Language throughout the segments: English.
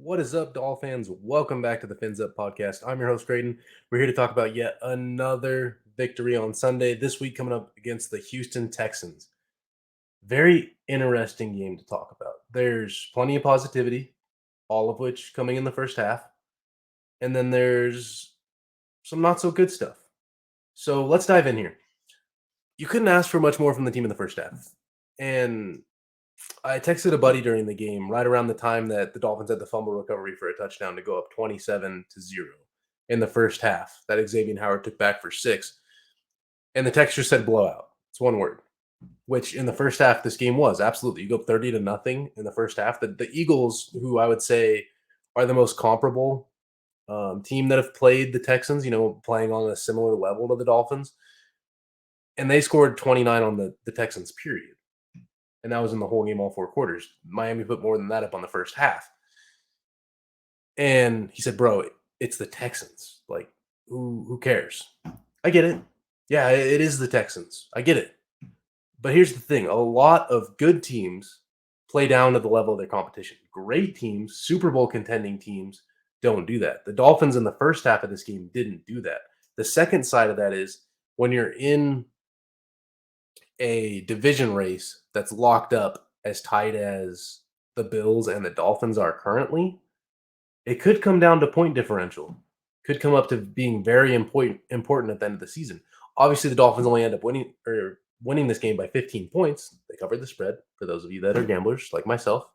What is up, Dolphins? Welcome back to the Fins Up podcast. I'm your host, Graydon. We're here to talk about yet another victory on Sunday. This week, coming up against the Houston Texans. Very interesting game to talk about. There's plenty of positivity, all of which coming in the first half. And then there's some not so good stuff. So let's dive in here. You couldn't ask for much more from the team in the first half. And I texted a buddy during the game right around the time that the Dolphins had the fumble recovery for a touchdown to go up 27-0 in the first half that Xavier Howard took back for 6. And the text just said blowout. It's one word, which in the first half this game was. Absolutely. You go up 30-0 in the first half. The Eagles, who I would say are the most comparable team that have played the Texans, playing on a similar level to the Dolphins, and they scored 29 on the Texans, period. And that was in the whole game, all 4 quarters. Miami put more than that up on the first half. And he said, bro, it's the Texans. Like, who cares? I get it. Yeah, it is the Texans. I get it. But here's the thing. A lot of good teams play down to the level of their competition. Great teams, Super Bowl contending teams, don't do that. The Dolphins in the first half of this game didn't do that. The second side of that is when you're in a division race that's locked up as tight as the Bills and the Dolphins are currently, it could come down to point differential. Could come up to being very important at the end of the season. Obviously, the Dolphins only end up winning this game by 15 points. They covered the spread, for those of you that are gamblers like myself.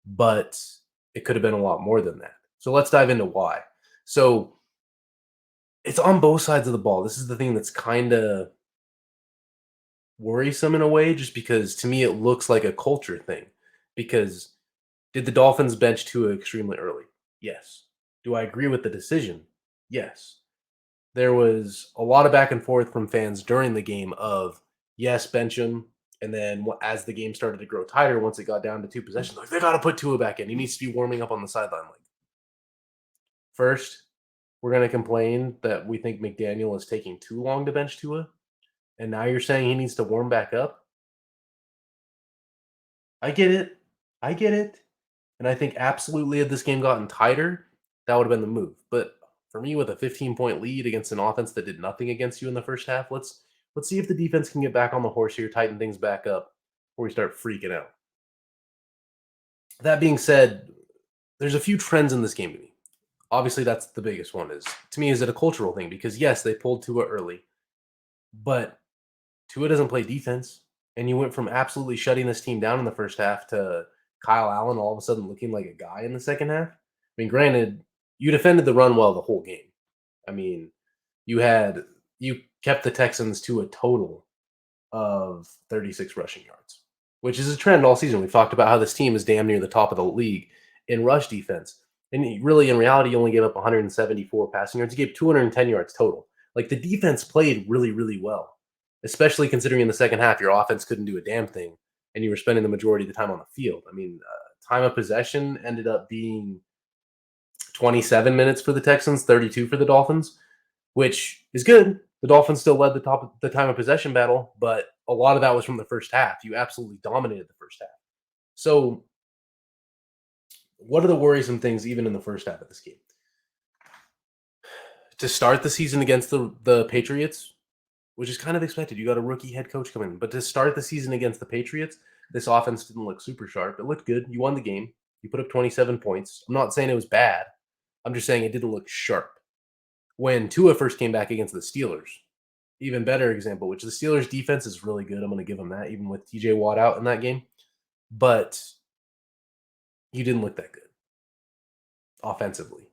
But it could have been a lot more than that. So let's dive into why. So it's on both sides of the ball. This is the thing that's kind of worrisome in a way, just because to me it looks like a culture thing. Because did the Dolphins bench Tua extremely early? Yes. Do I agree with the decision? Yes. There was a lot of back and forth from fans during the game of, yes, bench him. And then as the game started to grow tighter, once it got down to 2 possessions, like, they got to put Tua back in. He needs to be warming up on the sideline. Like, first, we're going to complain that we think McDaniel is taking too long to bench Tua. And now you're saying he needs to warm back up? I get it. And I think absolutely had this game gotten tighter, that would have been the move. But for me, with a 15-point lead against an offense that did nothing against you in the first half, let's see if the defense can get back on the horse here, tighten things back up before we start freaking out. That being said, there's a few trends in this game to me. Obviously, that's the biggest one. To me, is it a cultural thing? Because yes, they pulled Tua early, but Tua doesn't play defense. And you went from absolutely shutting this team down in the first half to Kyle Allen all of a sudden looking like a guy in the second half. I mean, granted, you defended the run well the whole game. I mean, you kept the Texans to a total of 36 rushing yards, which is a trend all season. We've talked about how this team is damn near the top of the league in rush defense. And really, in reality, you only gave up 174 passing yards. You gave 210 yards total. Like, the defense played really, really well, especially considering in the second half, your offense couldn't do a damn thing, and you were spending the majority of the time on the field. I mean, time of possession ended up being 27 minutes for the Texans, 32 for the Dolphins, which is good. The Dolphins still led the time of possession battle, but a lot of that was from the first half. You absolutely dominated the first half. So what are the worrisome things even in the first half of this game? To start the season against the Patriots, which is kind of expected. You got a rookie head coach coming in. But to start the season against the Patriots, this offense didn't look super sharp. It looked good. You won the game. You put up 27 points. I'm not saying it was bad. I'm just saying it didn't look sharp. When Tua first came back against the Steelers, even better example, which the Steelers' defense is really good. I'm going to give them that, even with TJ Watt out in that game. But you didn't look that good offensively.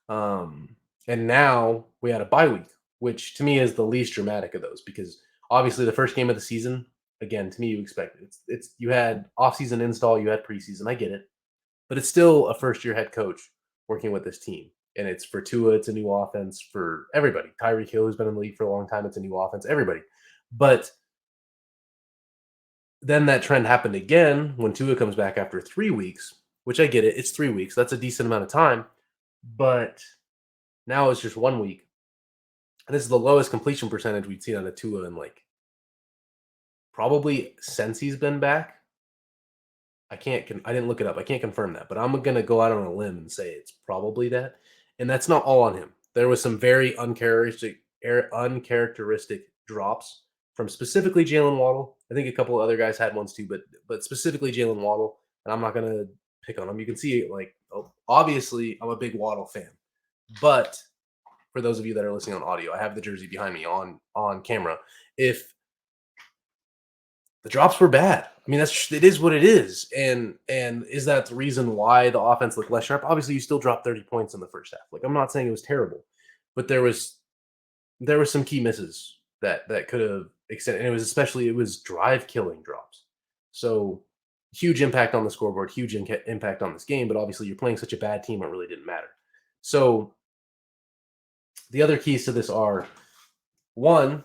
And now we had a bye week, which to me is the least dramatic of those, because obviously the first game of the season, again, to me, you expect it. It's you had offseason install, you had preseason. I get it, but it's still a first-year head coach working with this team, and it's for Tua. It's a new offense for everybody. Tyreek Hill, who's been in the league for a long time, it's a new offense. Everybody, but then that trend happened again when Tua comes back after 3 weeks, which I get it. It's 3 weeks. That's a decent amount of time, but now it's just 1 week. And this is the lowest completion percentage we'd seen on a Tua in, like, probably since he's been back. I didn't look it up. I can't confirm that, but I'm gonna go out on a limb and say it's probably that. And that's not all on him. There was some very uncharacteristic drops from specifically Jalen Waddle. I think a couple of other guys had ones too, but specifically Jalen Waddle. And I'm not gonna pick on him. You can see like obviously I'm a big Waddle fan, but for those of you that are listening on audio, I have the jersey behind me on camera. If the drops were bad. I mean, it is what it is. And is that the reason why the offense looked less sharp? Obviously, you still dropped 30 points in the first half. Like I'm not saying it was terrible, but there were some key misses that could have extended. And it was drive killing drops. So huge impact on the scoreboard, huge impact on this game. But obviously, you're playing such a bad team, it really didn't matter. So the other keys to this are one,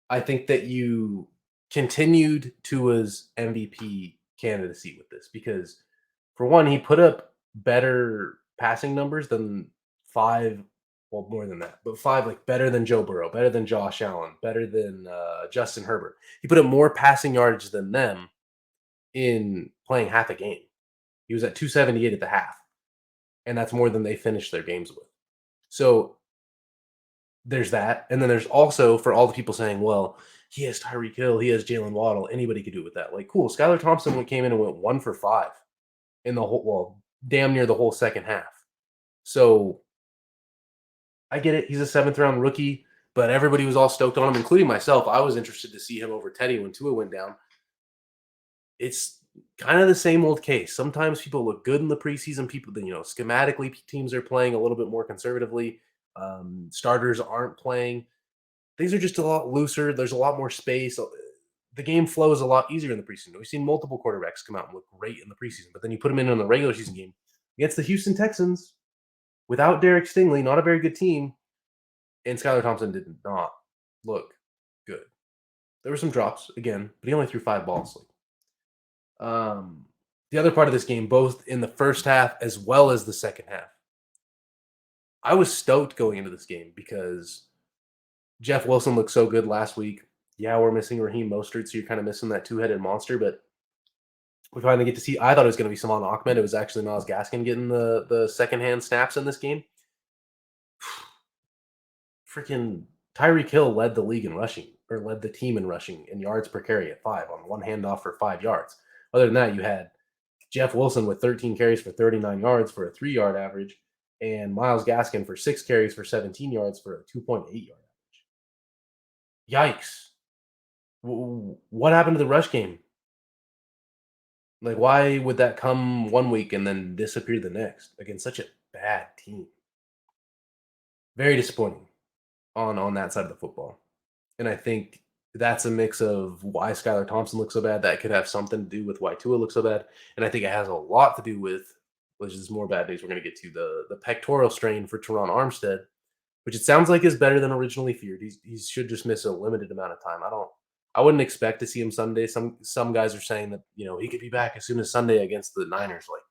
I think that you continued Tua's MVP candidacy with this because, for one, he put up better passing numbers than five, well, more than that, but five, like better than Joe Burrow, better than Josh Allen, better than Justin Herbert. He put up more passing yardage than them in playing half a game. He was at 278 at the half, and that's more than they finished their games with. So there's that, and then there's also for all the people saying, "Well, he has Tyreek Hill, he has Jalen Waddle, anybody could do it with that." Like, cool. Skylar Thompson came in and went 1 for 5 in the whole, well, damn near the whole second half. So I get it. He's a seventh round rookie, but everybody was all stoked on him, including myself. I was interested to see him over Teddy when Tua went down. It's kind of the same old case. Sometimes people look good in the preseason. People, schematically, teams are playing a little bit more conservatively. Starters aren't playing. Things are just a lot looser. There's a lot more space. The game flows a lot easier in the preseason. We've seen multiple quarterbacks come out and look great in the preseason, but then you put them in the regular season game against the Houston Texans without Derek Stingley, not a very good team, and Skylar Thompson did not look good. There were some drops again, but he only threw 5 balls. The other part of this game, both in the first half as well as the second half, I was stoked going into this game because Jeff Wilson looked so good last week. Yeah, we're missing Raheem Mostert, so you're kind of missing that two-headed monster, but we finally get to see. I thought it was going to be Saman Ahmed. It was actually Myles Gaskin getting the secondhand snaps in this game. Freaking Tyreek Hill led the league in rushing, or led the team in rushing in yards per carry at 5 on one handoff for 5 yards. Other than that, you had Jeff Wilson with 13 carries for 39 yards for a 3-yard average, and Myles Gaskin for 6 carries for 17 yards for a 2.8 yard average. Yikes. What happened to the rush game? Like, why would that come one week and then disappear the next against such a bad team? Very disappointing on that side of the football. And I think that's a mix of why Skylar Thompson looks so bad. That could have something to do with why Tua looks so bad. And I think it has a lot to do with, which is more bad news we're going to get to, the pectoral strain for Teron Armstead, which it sounds like is better than originally feared. He should just miss a limited amount of time. I wouldn't expect to see him Sunday. Some guys are saying that he could be back as soon as Sunday against the Niners. Like,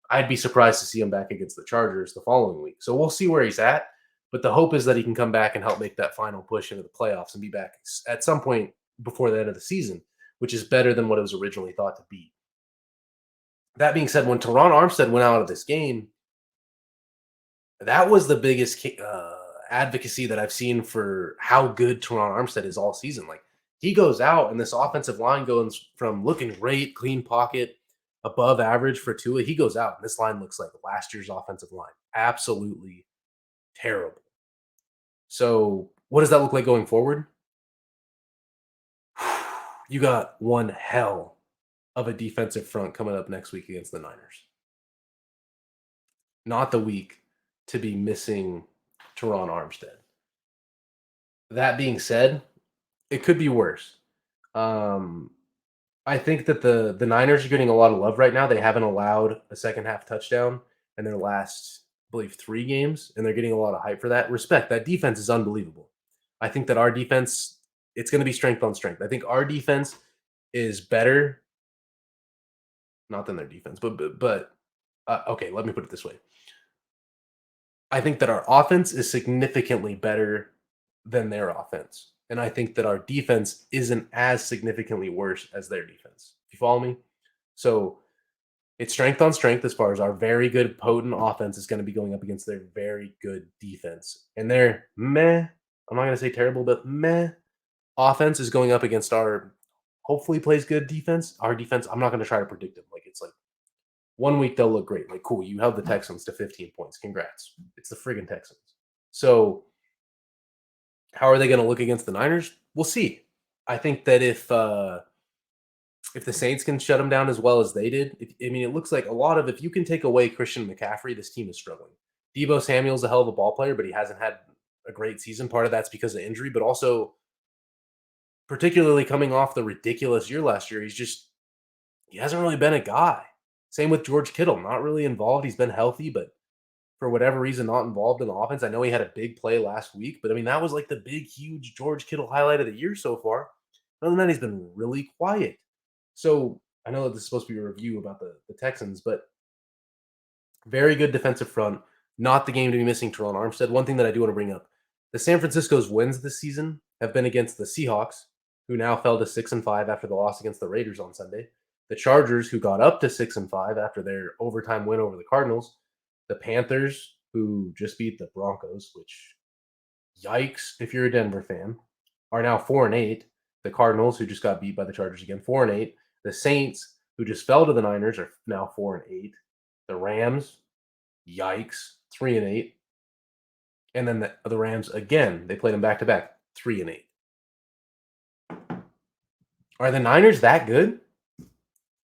I'd be surprised to see him back against the Chargers the following week. So we'll see where he's at. But the hope is that he can come back and help make that final push into the playoffs and be back at some point before the end of the season, which is better than what it was originally thought to be. That being said, when Teron Armstead went out of this game, that was the biggest advocacy that I've seen for how good Teron Armstead is all season. Like, he goes out and this offensive line goes from looking great, clean pocket, above average for Tua. He goes out and this line looks like last year's offensive line. Absolutely terrible. So what does that look like going forward? You got one hell of a defensive front coming up next week against the Niners. Not the week to be missing Teron Armstead. That being said, it could be worse. I think that the Niners are getting a lot of love right now. They haven't allowed a second half touchdown in their last, I believe, 3 games, and they're getting a lot of hype for that. Respect. That defense is unbelievable. I think that our defense, it's going to be strength on strength. I think our defense is better, not than their defense, but okay, let me put it this way. I think that our offense is significantly better than their offense. And I think that our defense isn't as significantly worse as their defense. You follow me? So it's strength on strength as far as our very good, potent offense is going to be going up against their very good defense. And their meh, I'm not going to say terrible, but meh offense is going up against our hopefully plays good defense. Our defense, I'm not going to try to predict them. Like, it's like 1 week they'll look great. Like, cool, you held the Texans to 15 points. Congrats. It's the friggin' Texans. So how are they going to look against the Niners? We'll see. I think that if the Saints can shut them down as well as they did, I mean, it looks like a lot of if you can take away Christian McCaffrey, this team is struggling. Debo Samuel's a hell of a ball player, but he hasn't had a great season. Part of that's because of injury, but also particularly coming off the ridiculous year last year, he hasn't really been a guy. Same with George Kittle, not really involved. He's been healthy, but for whatever reason, not involved in the offense. I know he had a big play last week, but I mean, that was like the big, huge George Kittle highlight of the year so far. Other than that, he's been really quiet. So I know that this is supposed to be a review about the Texans, but very good defensive front. Not the game to be missing Teron Armstead. One thing that I do want to bring up: the San Francisco's wins this season have been against the Seahawks, who now fell to 6-5 after the loss against the Raiders on Sunday. The Chargers, who got up to 6-5 after their overtime win over the Cardinals. The Panthers, who just beat the Broncos, which yikes if you're a Denver fan, are now 4-8. The Cardinals, who just got beat by the Chargers again, 4-8. The Saints, who just fell to the Niners, are now 4-8. The Rams, yikes, 3-8. And then the Rams again, they played them back to back, 3-8. Are the Niners that good?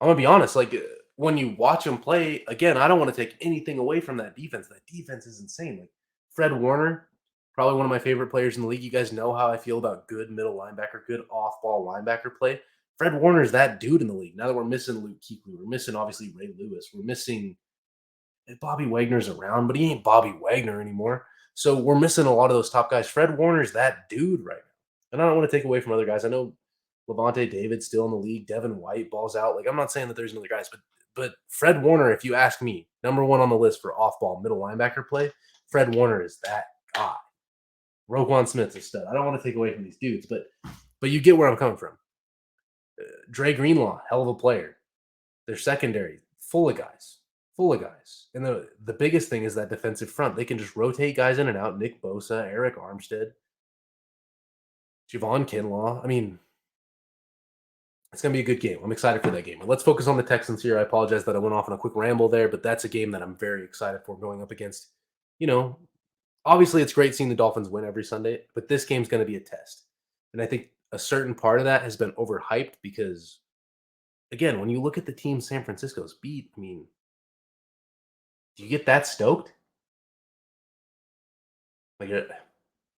I'm gonna be honest. Like, when you watch them play, again, I don't want to take anything away from that defense. That defense is insane. Like, Fred Warner, probably one of my favorite players in the league. You guys know how I feel about good middle linebacker, good off-ball linebacker play. Fred Warner is that dude in the league. Now that we're missing Luke Kuechly, we're missing obviously Ray Lewis, we're missing Bobby Wagner's around, but he ain't Bobby Wagner anymore. So we're missing a lot of those top guys. Fred Warner's that dude right now. And I don't want to take away from other guys. I know Levante David's still in the league. Devin White balls out. Like, I'm not saying that there's no other guys, but Fred Warner, if you ask me, number one on the list for off-ball middle linebacker play, Fred Warner is that guy. Roquan Smith's a stud. I don't want to take away from these dudes, but you get where I'm coming from. Dre Greenlaw, hell of a player. Their secondary, full of guys. And the biggest thing is that defensive front. They can just rotate guys in and out. Nick Bosa, Eric Armstead, Javon Kinlaw. I mean, it's going to be a good game. I'm excited for that game. And let's focus on the Texans here. I apologize that I went off on a quick ramble there, but that's a game that I'm very excited for going up against. Obviously it's great seeing the Dolphins win every Sunday, but this game's going to be a test. And I think a certain part of that has been overhyped because, again, when you look at the team San Francisco's beat, I mean, do you get that stoked? Like,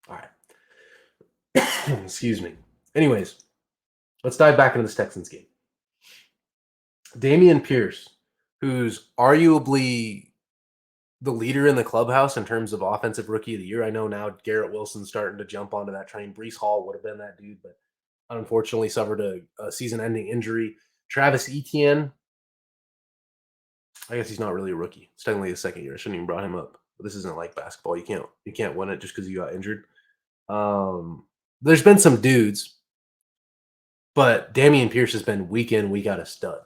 all right. Excuse me. Anyways, let's dive back into this Texans game. Dameon Pierce, who's arguably the leader in the clubhouse in terms of offensive rookie of the year. I know now Garrett Wilson's starting to jump onto that train. Breece Hall would have been that dude, but unfortunately suffered a season-ending injury. Travis Etienne, I guess he's not really a rookie. It's technically his second year. I shouldn't even brought him up. But this isn't like basketball. You can't win it just because you got injured. There's been some dudes, but Dameon Pierce has been week in, week out a stud.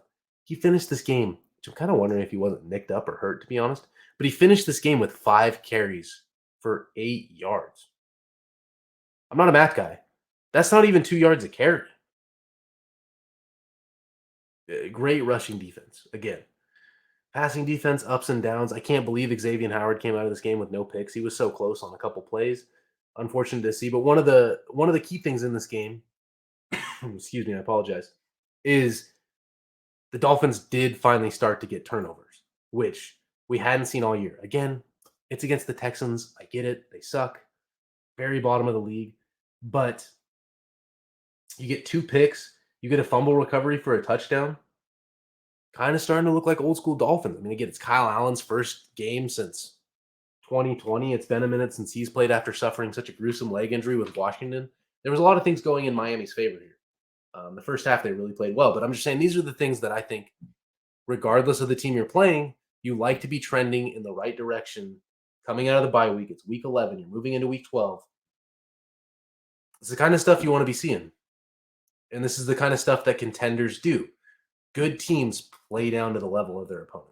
He finished this game, which I'm kind of wondering if he wasn't nicked up or hurt, to be honest. But he finished this game with 5 carries for 8 yards. I'm not a math guy. That's not even 2 yards a carry. Great rushing defense. Again, passing defense, ups and downs. I can't believe Xavier Howard came out of this game with no picks. He was so close on a couple plays. Unfortunate to see. But one of the key things in this game, excuse me, I apologize, is the Dolphins did finally start to get turnovers, which we hadn't seen all year. Again, it's against the Texans. I get it. They suck. Very bottom of the league. But you get 2 picks. You get a fumble recovery for a touchdown. Kind of starting to look like old school Dolphins. I mean, again, it's Kyle Allen's first game since 2020. It's been a minute since he's played after suffering such a gruesome leg injury with Washington. There was a lot of things going in Miami's favor here. The first half, they really played well. But I'm just saying these are the things that I think, regardless of the team you're playing, you like to be trending in the right direction coming out of the bye week. It's week 11. You're moving into week 12. It's the kind of stuff you want to be seeing. And this is the kind of stuff that contenders do. Good teams play down to the level of their opponent.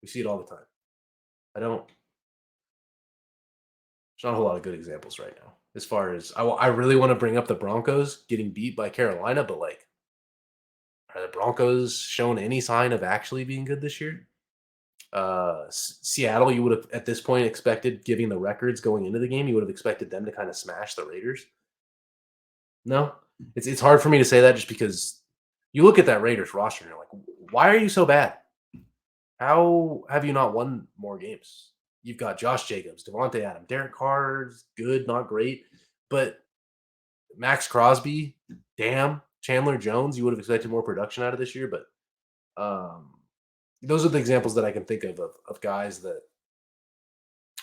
We see it all the time. I don't. There's not a whole lot of good examples right now. As far as I really want to bring up the Broncos getting beat by Carolina, but like, are the Broncos shown any sign of actually being good this year? Seattle, you would have at this point expected, giving the records going into the game, you would have expected them to kind of smash the Raiders. No, it's hard for me to say that just because you look at that Raiders roster and you're like, why are you so bad? How have you not won more games? You've got Josh Jacobs, Devontae Adams, Derek Carr's good, not great, but Max Crosby, damn, Chandler Jones, you would have expected more production out of this year, but um, those are the examples that I can think of guys that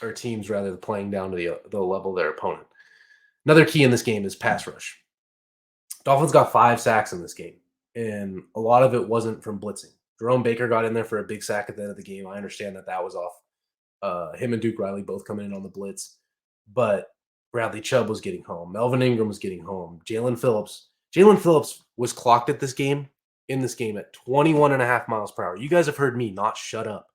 or teams rather playing down to the level of their opponent. Another key in this game is pass rush. Dolphins got 5 sacks in this game, and a lot of it wasn't from blitzing. Jerome Baker got in there for a big sack at the end of the game. I understand that was off him and Duke Riley both coming in on the blitz, but Bradley Chubb was getting home. Melvin Ingram was getting home. Jalen Phillips was clocked at in this game at 21 and a half miles per hour. You guys have heard me not shut up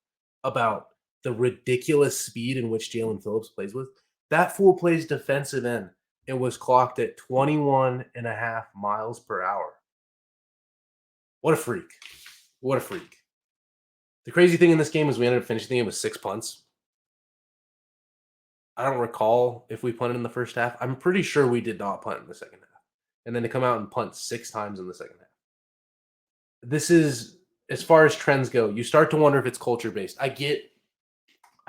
about the ridiculous speed in which Jalen Phillips plays with. That fool plays defensive end and was clocked at 21 and a half miles per hour. What a freak. What a freak. The crazy thing in this game is we ended up finishing the game with 6 punts. I don't recall if we punted in the first half. I'm pretty sure we did not punt in the second half. And then to come out and punt 6 times in the second half. This is, as far as trends go, you start to wonder if it's culture based. I get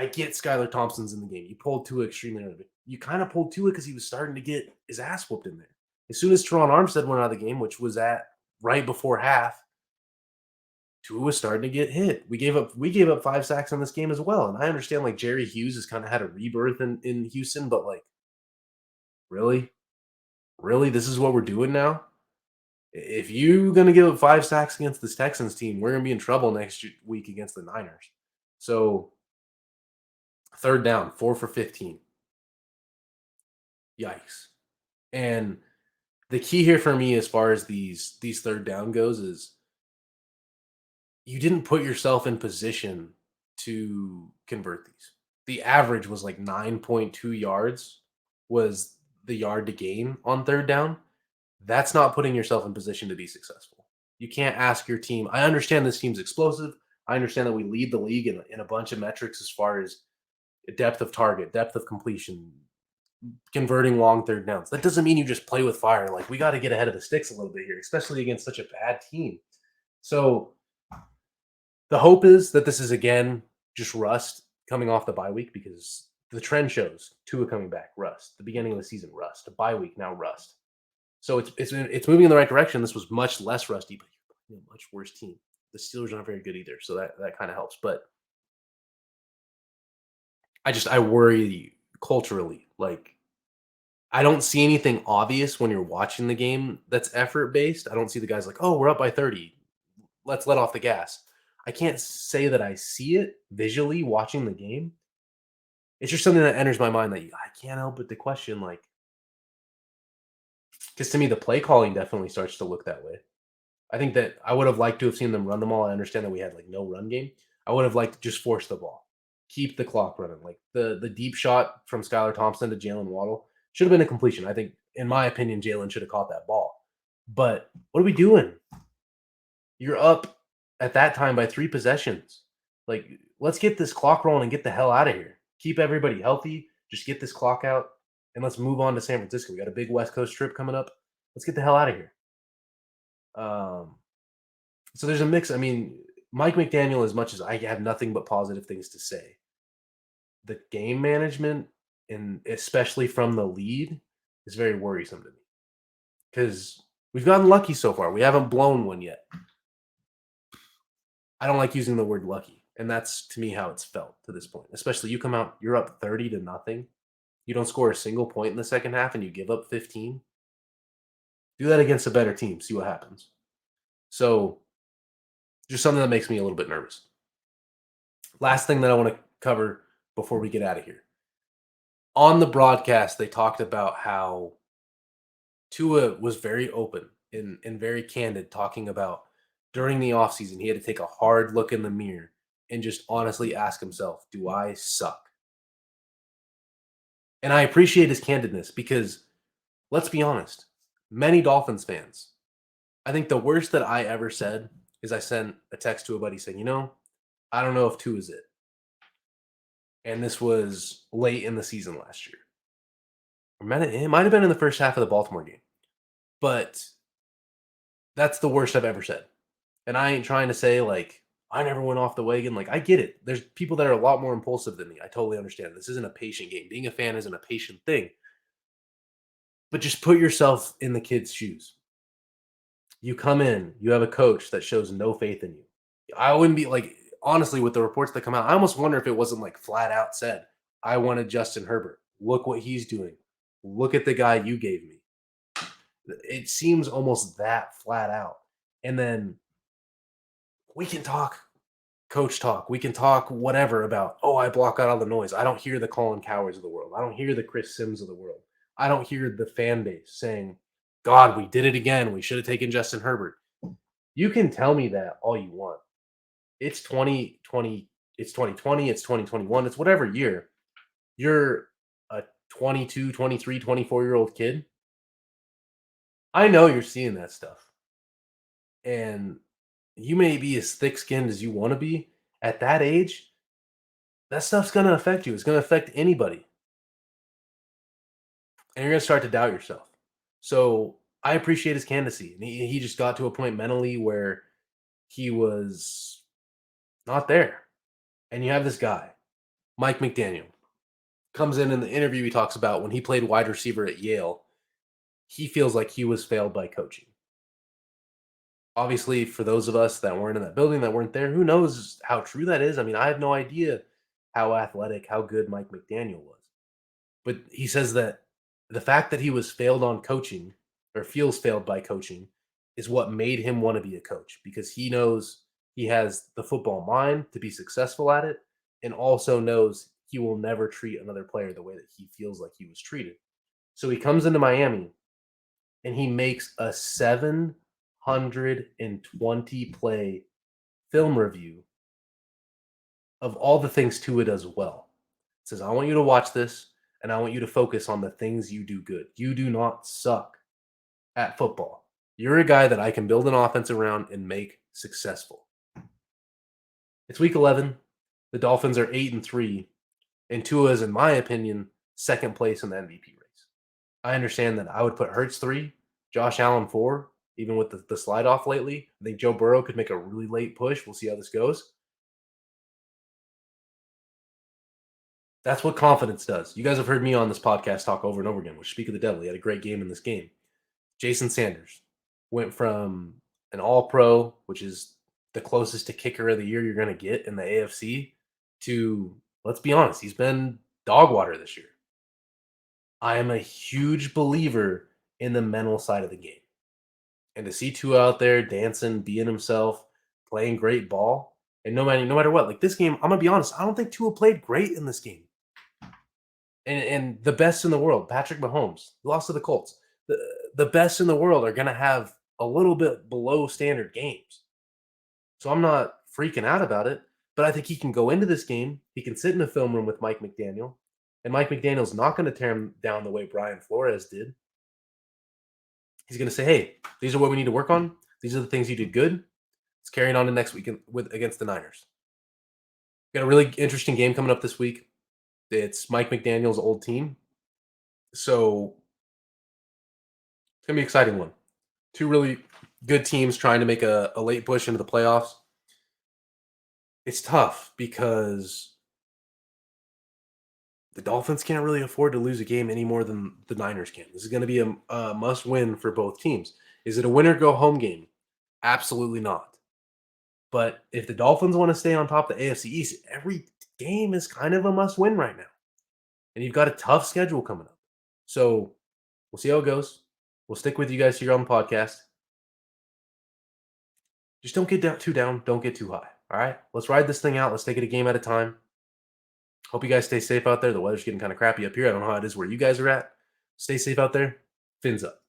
Skylar Thompson's in the game. You pulled Tua extremely early. You kind of pulled Tua because he was starting to get his ass whooped in there. As soon as Teron Armstead went out of the game, which was at right before half, Tua was starting to get hit. We gave up 5 sacks in this game as well. And I understand like Jerry Hughes has kind of had a rebirth in Houston, but like, really? Really? This is what we're doing now? If you're gonna give up 5 sacks against this Texans team, we're gonna be in trouble next week against the Niners. So third down, 4 for 15. Yikes. And the key here for me as far as these third down goes is you didn't put yourself in position to convert these. The average was like 9.2 yards was the yard to gain on third down. That's not putting yourself in position to be successful. You can't ask your team. I understand this team's explosive. I understand that we lead the league in a bunch of metrics as far as depth of target, depth of completion, converting long third downs. That doesn't mean you just play with fire. Like, we got to get ahead of the sticks a little bit here, especially against such a bad team. So the hope is that this is, again, just rust coming off the bye week because the trend shows Tua coming back, rust. The beginning of the season, rust. A bye week, now rust. So it's moving in the right direction. This was much less rusty, but you're a much worse team. The Steelers aren't very good either, so that kind of helps. But I worry culturally. Like, I don't see anything obvious when you're watching the game that's effort based. I don't see the guys like, oh, we're up by 30. Let's let off the gas. I can't say that I see it visually watching the game. It's just something that enters my mind that I can't help but to question, like, because to me, the play calling definitely starts to look that way. I think that I would have liked to have seen them run the ball. I understand that we had like no run game. I would have liked to just force the ball, keep the clock running. Like the deep shot from Skylar Thompson to Jalen Waddle should have been a completion. I think, in my opinion, Jalen should have caught that ball. But what are we doing? You're up at that time by 3 possessions. Like, let's get this clock rolling and get the hell out of here. Keep everybody healthy. Just get this clock out and let's move on to San Francisco. We got a big West Coast trip coming up. Let's get the hell out of here. Um, so there's a mix. I mean, Mike McDaniel, as much as I have nothing but positive things to say, the game management, and especially from the lead, is very worrisome to me because we've gotten lucky so far. We haven't blown one yet. I don't like using the word lucky, and that's to me how it's felt to this point. Especially you come out, you're up 30-0. You don't score a single point in the second half, and you give up 15. Do that against a better team. See what happens. So, just something that makes me a little bit nervous. Last thing that I want to cover before we get out of here. On the broadcast, they talked about how Tua was very open and very candid talking about during the offseason, he had to take a hard look in the mirror and just honestly ask himself, do I suck? And I appreciate his candidness because let's be honest, many Dolphins fans, I think the worst that I ever said is I sent a text to a buddy saying, I don't know if two is it. And this was late in the season last year. It might have been in the first half of the Baltimore game. But that's the worst I've ever said. And I ain't trying to say, like, I never went off the wagon. Like, I get it. There's people that are a lot more impulsive than me. I totally understand. This isn't a patient game. Being a fan isn't a patient thing. But just put yourself in the kid's shoes. You come in, you have a coach that shows no faith in you. I wouldn't be like, honestly, with the reports that come out, I almost wonder if it wasn't like flat out said, I wanted Justin Herbert. Look what he's doing. Look at the guy you gave me. It seems almost that flat out. And then we can talk coach talk. We can talk whatever about, oh, I block out all the noise. I don't hear the Colin Cowards of the world. I don't hear the Chris Sims of the world. I don't hear the fan base saying, God, we did it again. We should have taken Justin Herbert. You can tell me that all you want. It's 2020, it's 2020, it's 2021, it's whatever year. You're a 22, 23, 24-year-old kid. I know you're seeing that stuff. And you may be as thick-skinned as you want to be. At that age, that stuff's going to affect you. It's going to affect anybody. And you're going to start to doubt yourself. So I appreciate his candidacy. And he just got to a point mentally where he was not there. And you have this guy, Mike McDaniel, comes in the interview he talks about when he played wide receiver at Yale, he feels like he was failed by coaching. Obviously, for those of us that weren't in that building, that weren't there, who knows how true that is? I mean, I have no idea how athletic, how good Mike McDaniel was. But he says that the fact that he was failed on coaching or feels failed by coaching is what made him want to be a coach because he knows he has the football mind to be successful at it and also knows he will never treat another player the way that he feels like he was treated. So he comes into Miami and he makes a 720 play film review of all the things Tua does well. It says, I want you to watch this and I want you to focus on the things you do good. You do not suck at football. You're a guy that I can build an offense around and make successful. It's week 11. The Dolphins are 8-3, and Tua is, in my opinion, second place in the MVP race. I understand that I would put Hurts 3, Josh Allen 4, even with the slide off lately. I think Joe Burrow could make a really late push. We'll see how this goes. That's what confidence does. You guys have heard me on this podcast talk over and over again, which speak of the devil. He had a great game in this game. Jason Sanders went from an all-pro, which is the closest to kicker of the year you're going to get in the AFC, to, let's be honest, he's been dog water this year. I am a huge believer in the mental side of the game. And to see Tua out there dancing, being himself, playing great ball, and no matter what, like this game, I'm going to be honest, I don't think Tua played great in this game. And the best in the world, Patrick Mahomes, lost to the Colts. The best in the world are going to have a little bit below standard games. So I'm not freaking out about it, but I think he can go into this game. He can sit in a film room with Mike McDaniel, and Mike McDaniel's not going to tear him down the way Brian Flores did. He's going to say, hey, these are what we need to work on. These are the things you did good. Let's carry it on to next week against the Niners. Got a really interesting game coming up this week. It's Mike McDaniel's old team. So it's going to be an exciting one. Two really good teams trying to make a late push into the playoffs. It's tough because the Dolphins can't really afford to lose a game any more than the Niners can. This is going to be a must-win for both teams. Is it a win-or-go-home game? Absolutely not. But if the Dolphins want to stay on top of the AFC East, every game is kind of a must-win right now. And you've got a tough schedule coming up. So we'll see how it goes. We'll stick with you guys here on the podcast. Just don't get too down. Don't get too high. All right? Let's ride this thing out. Let's take it a game at a time. Hope you guys stay safe out there. The weather's getting kind of crappy up here. I don't know how it is where you guys are at. Stay safe out there. Fins up.